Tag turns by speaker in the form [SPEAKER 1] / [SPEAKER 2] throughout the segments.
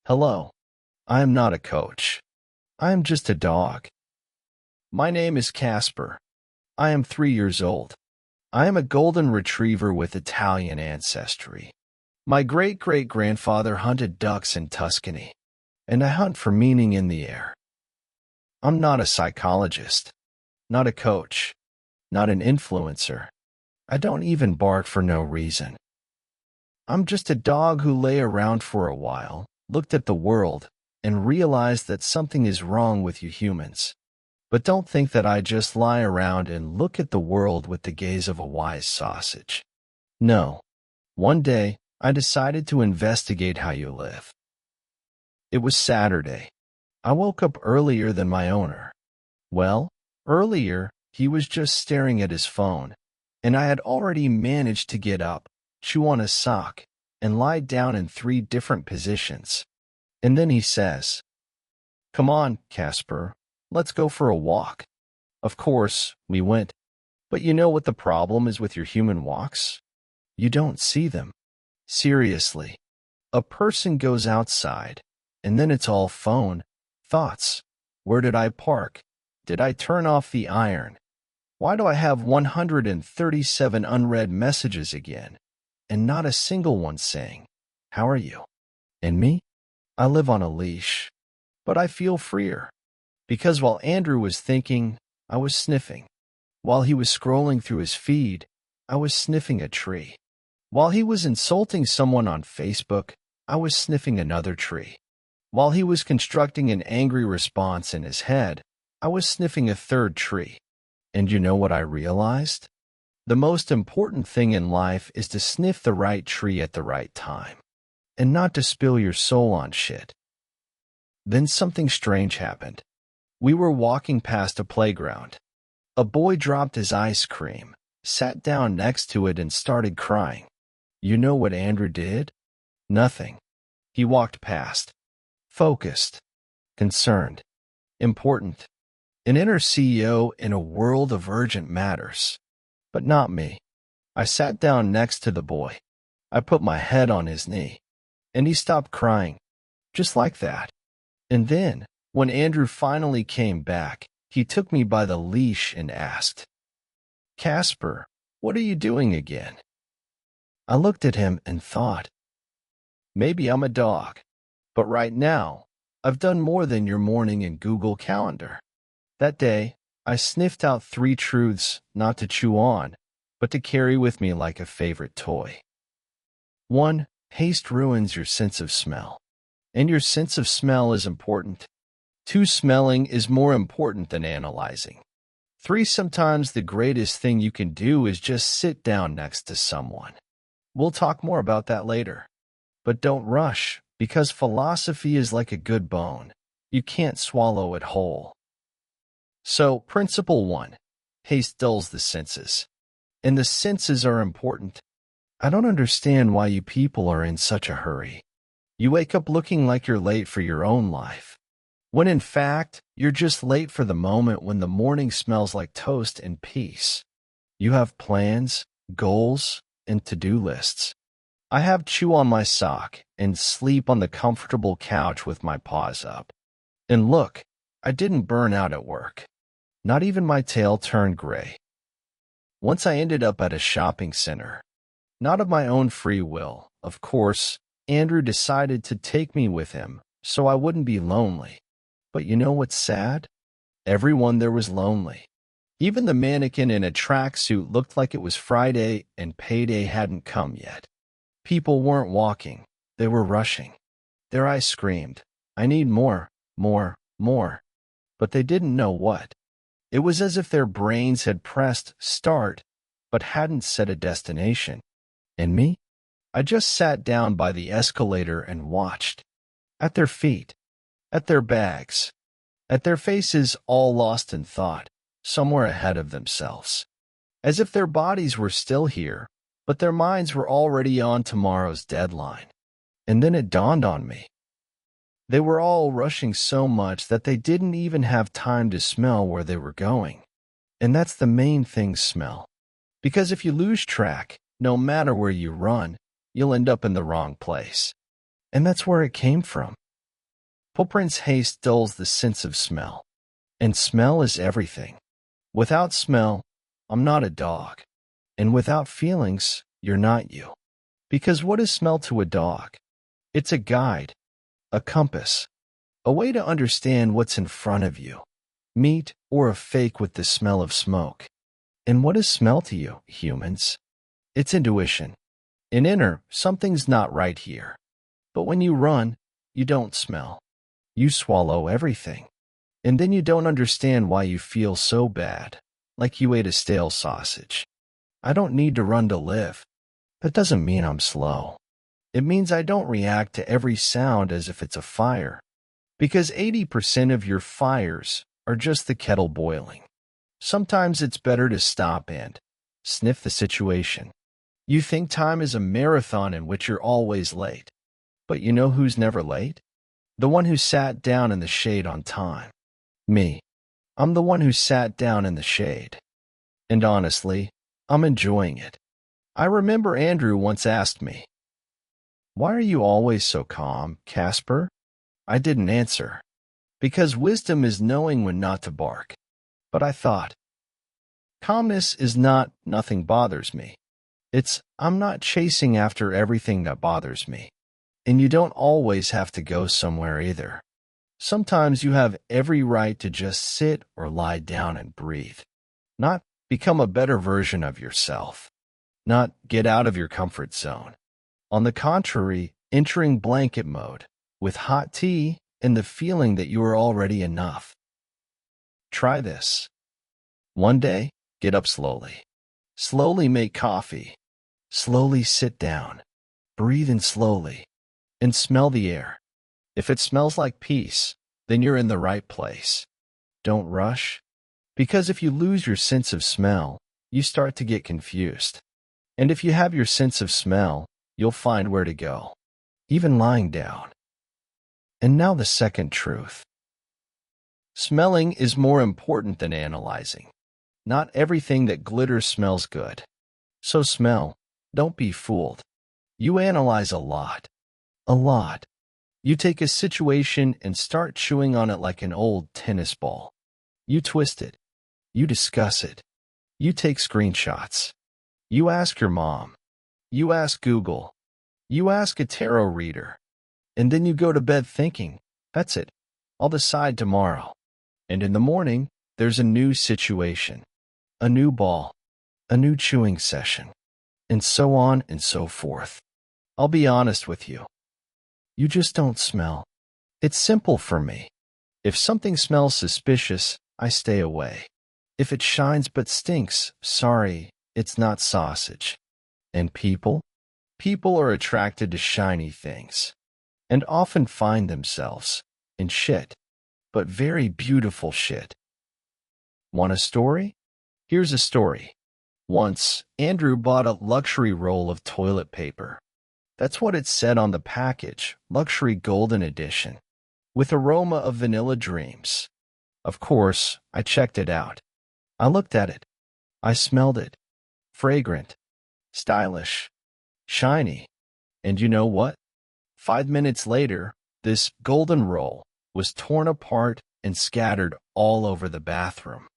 [SPEAKER 1] Hello, I am not a coach. I am just a dog. My name is Casper. I am 3 years old. I am a golden retriever with Italian ancestry. My great-great-grandfather hunted ducks in Tuscany, and I hunt for meaning in the air. I'm not a psychologist, not a coach, not an influencer. I don't even bark for no reason. I'm just a dog who lay around for a while, looked at the world, and realized that something is wrong with you humans. But don't think that I just lie around and look at the world with the gaze of a wise sausage. No. One day, I decided to investigate how you live. It was Saturday. I woke up earlier than my owner. Well, earlier, he was just staring at his phone, and I had already managed to get up, chew on a sock, and lie down in 3 different positions. And then he says, "Come on, Casper, let's go for a walk." Of course, we went. But you know what the problem is with your human walks? You don't see them. Seriously. A person goes outside, and then it's all phone, thoughts. Where did I park? Did I turn off the iron? Why do I have 137 unread messages again? And not a single one saying, "How are you?" And me? I live on a leash. But I feel freer. Because while Andrew was thinking, I was sniffing. While he was scrolling through his feed, I was sniffing a tree. While he was insulting someone on Facebook, I was sniffing another tree. While he was constructing an angry response in his head, I was sniffing a third tree. And you know what I realized? The most important thing in life is to sniff the right tree at the right time, and not to spill your soul on shit. Then something strange happened. We were walking past a playground. A boy dropped his ice cream, sat down next to it, and started crying. You know what Andrew did? Nothing. He walked past. Focused. Concerned. Important. An inner CEO in a world of urgent matters. But not me. I sat down next to the boy. I put my head on his knee. And he stopped crying. Just like that. And then, when Andrew finally came back, he took me by the leash and asked, "Casper, what are you doing again?" I looked at him and thought, maybe I'm a dog, but right now, I've done more than your morning in Google Calendar. That day, I sniffed out 3 truths not to chew on, but to carry with me like a favorite toy. 1. Haste ruins your sense of smell. And your sense of smell is important. 2. Smelling is more important than analyzing. 3. Sometimes the greatest thing you can do is just sit down next to someone. We'll talk more about that later. But don't rush, because philosophy is like a good bone. You can't swallow it whole. So, principle 1. Haste dulls the senses. And the senses are important. I don't understand why you people are in such a hurry. You wake up looking like you're late for your own life, when in fact, you're just late for the moment when the morning smells like toast and peace. You have plans, goals, and to-do lists. I have chew on my sock and sleep on the comfortable couch with my paws up. And look, I didn't burn out at work. Not even my tail turned gray. Once I ended up at a shopping center. Not of my own free will, of course. Andrew decided to take me with him, so I wouldn't be lonely. But you know what's sad? Everyone there was lonely. Even the mannequin in a tracksuit looked like it was Friday and payday hadn't come yet. People weren't walking, they were rushing. Their eyes screamed, "I need more, more, more." But they didn't know what. It was as if their brains had pressed start, but hadn't set a destination. And me? I just sat down by the escalator and watched. At their feet. At their bags. At their faces all lost in thought, somewhere ahead of themselves. As if their bodies were still here, but their minds were already on tomorrow's deadline. And then it dawned on me. They were all rushing so much that they didn't even have time to smell where they were going. And that's the main thing, smell. Because if you lose track, no matter where you run, you'll end up in the wrong place. And that's where it came from. Footprints haste dulls the sense of smell, and smell is everything. Without smell, I'm not a dog, and without feelings, you're not you. Because what is smell to a dog? It's a guide, a compass, a way to understand what's in front of you, meat or a fake with the smell of smoke. And what is smell to you, humans? It's intuition. An inner, something's not right here. But when you run, you don't smell. You swallow everything. And then you don't understand why you feel so bad, like you ate a stale sausage. I don't need to run to live. That doesn't mean I'm slow. It means I don't react to every sound as if it's a fire. Because 80% of your fires are just the kettle boiling. Sometimes it's better to stop and sniff the situation. You think time is a marathon in which you're always late. But you know who's never late? The one who sat down in the shade on time. Me. I'm the one who sat down in the shade. And honestly, I'm enjoying it. I remember Andrew once asked me, "Why are you always so calm, Casper?" I didn't answer. Because wisdom is knowing when not to bark. But I thought, calmness is not nothing bothers me. It's I'm not chasing after everything that bothers me. And you don't always have to go somewhere either. Sometimes you have every right to just sit or lie down and breathe. Not become a better version of yourself. Not get out of your comfort zone. On the contrary, entering blanket mode with hot tea and the feeling that you are already enough. Try this. One day, get up slowly. Slowly make coffee. Slowly sit down. Breathe in slowly. And smell the air. If it smells like peace, then you're in the right place. Don't rush. Because if you lose your sense of smell, you start to get confused. And if you have your sense of smell, you'll find where to go, even lying down. And now the second truth. Smelling is more important than analyzing. Not everything that glitters smells good. So smell. Don't be fooled. You analyze a lot. A lot. You take a situation and start chewing on it like an old tennis ball. You twist it. You discuss it. You take screenshots. You ask your mom. You ask Google. You ask a tarot reader. And then you go to bed thinking, that's it. I'll decide tomorrow. And in the morning, there's a new situation. A new ball. A new chewing session. And so on and so forth. I'll be honest with you. You just don't smell. It's simple for me. If something smells suspicious, I stay away. If it shines but stinks, sorry, it's not sausage. And people? People are attracted to shiny things. And often find themselves in shit. But very beautiful shit. Want a story? Here's a story. Once, Andrew bought a luxury roll of toilet paper. That's what it said on the package, luxury golden edition, with aroma of vanilla dreams. Of course, I checked it out. I looked at it. I smelled it. Fragrant. Stylish. Shiny. And you know what? 5 minutes later, this golden roll was torn apart and scattered all over the bathroom.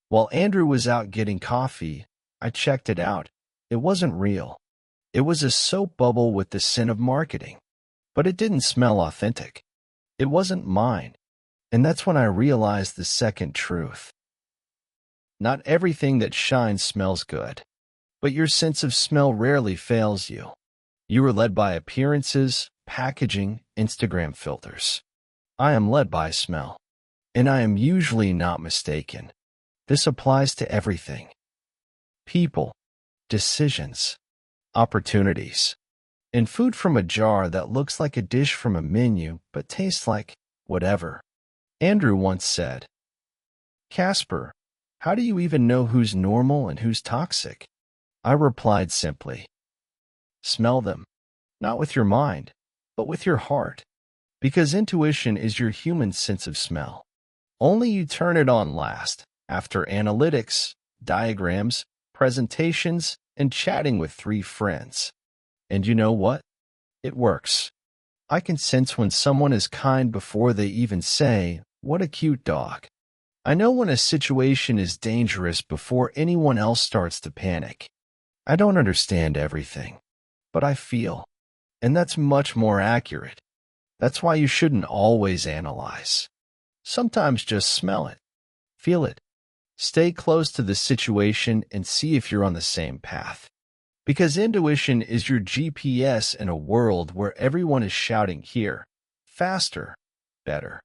[SPEAKER 1] While Andrew was out getting coffee, I checked it out. It wasn't real. It was a soap bubble with the scent of marketing. But it didn't smell authentic. It wasn't mine. And that's when I realized the second truth. Not everything that shines smells good. But your sense of smell rarely fails you. You are led by appearances, packaging, Instagram filters. I am led by smell. And I am usually not mistaken. This applies to everything. People, decisions, opportunities, and food from a jar that looks like a dish from a menu but tastes like whatever. Andrew once said, "Casper, how do you even know who's normal and who's toxic?" I replied simply, "Smell them, not with your mind, but with your heart, because intuition is your human sense of smell. Only you turn it on last, after analytics, diagrams, presentations, and chatting with 3 friends. And you know what? It works. I can sense when someone is kind before they even say, "What a cute dog." I know when a situation is dangerous before anyone else starts to panic. I don't understand everything, but I feel, and that's much more accurate. That's why you shouldn't always analyze. Sometimes just smell it, feel it, stay close to the situation and see if you're on the same path. Because intuition is your GPS in a world where everyone is shouting here, faster, better.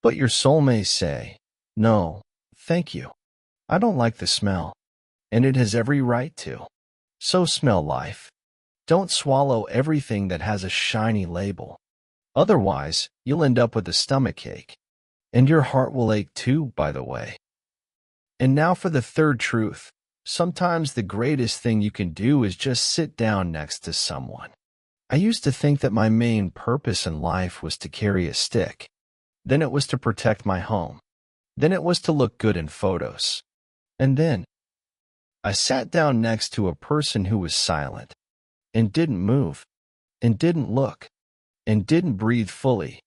[SPEAKER 1] But your soul may say, "No, thank you. I don't like the smell." And it has every right to. So smell life. Don't swallow everything that has a shiny label. Otherwise, you'll end up with a stomachache. And your heart will ache too, by the way. And now for the third truth. Sometimes the greatest thing you can do is just sit down next to someone. I used to think that my main purpose in life was to carry a stick. Then it was to protect my home. Then it was to look good in photos. And then I sat down next to a person who was silent, and didn't move, and didn't look, and didn't breathe fully,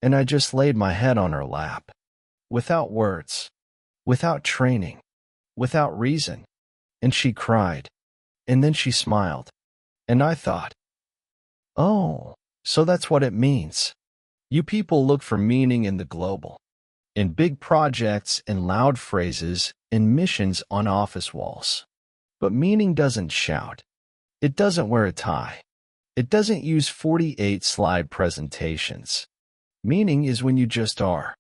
[SPEAKER 1] and I just laid my head on her lap, without words, without training, without reason, and she cried, and then she smiled, and I thought, oh, so that's what it means. You people look for meaning in the global, in big projects, in loud phrases, in missions on office walls. But meaning doesn't shout. It doesn't wear a tie. It doesn't use 48 slide presentations. Meaning is when you just are.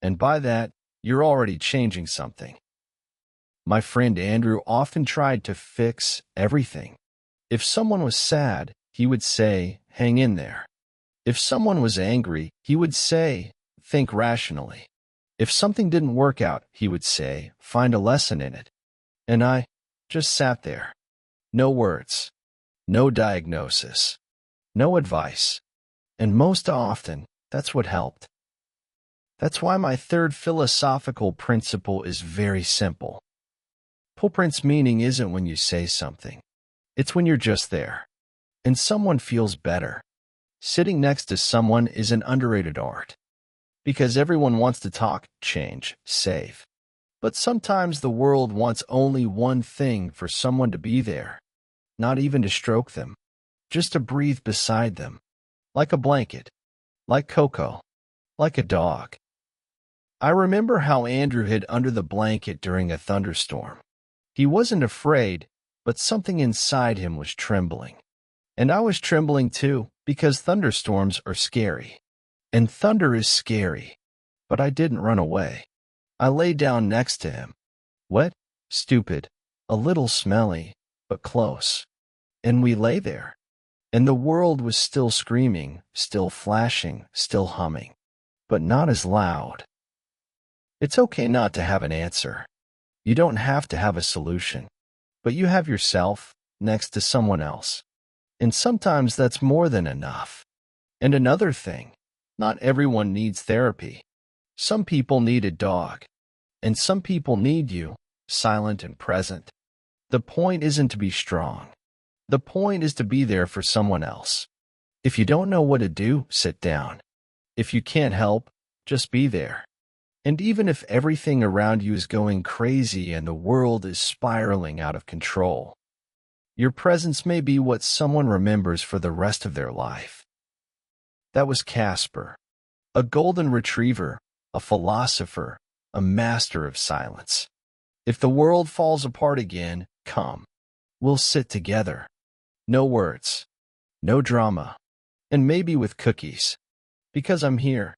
[SPEAKER 1] And by that, you're already changing something. My friend Andrew often tried to fix everything. If someone was sad, he would say, "Hang in there." If someone was angry, he would say, "Think rationally." If something didn't work out, he would say, "Find a lesson in it." And I just sat there. No words, no diagnosis, no advice. And most often, that's what helped. That's why my third philosophical principle is very simple. Pulprints meaning isn't when you say something. It's when you're just there. And someone feels better. Sitting next to someone is an underrated art. Because everyone wants to talk, change, save. But sometimes the world wants only one thing: for someone to be there. Not even to stroke them. Just to breathe beside them. Like a blanket. Like Coco. Like a dog. I remember how Andrew hid under the blanket during a thunderstorm. He wasn't afraid, but something inside him was trembling. And I was trembling too, because thunderstorms are scary. And thunder is scary. But I didn't run away. I lay down next to him. Wet, stupid, a little smelly, but close. And we lay there. And the world was still screaming, still flashing, still humming. But not as loud. It's okay not to have an answer. You don't have to have a solution. But you have yourself next to someone else. And sometimes that's more than enough. And another thing, not everyone needs therapy. Some people need a dog. And some people need you, silent and present. The point isn't to be strong. The point is to be there for someone else. If you don't know what to do, sit down. If you can't help, just be there. And even if everything around you is going crazy and the world is spiraling out of control, your presence may be what someone remembers for the rest of their life. That was Casper, a golden retriever, a philosopher, a master of silence. If the world falls apart again, come. We'll sit together. No words, no drama, and maybe with cookies. Because I'm here.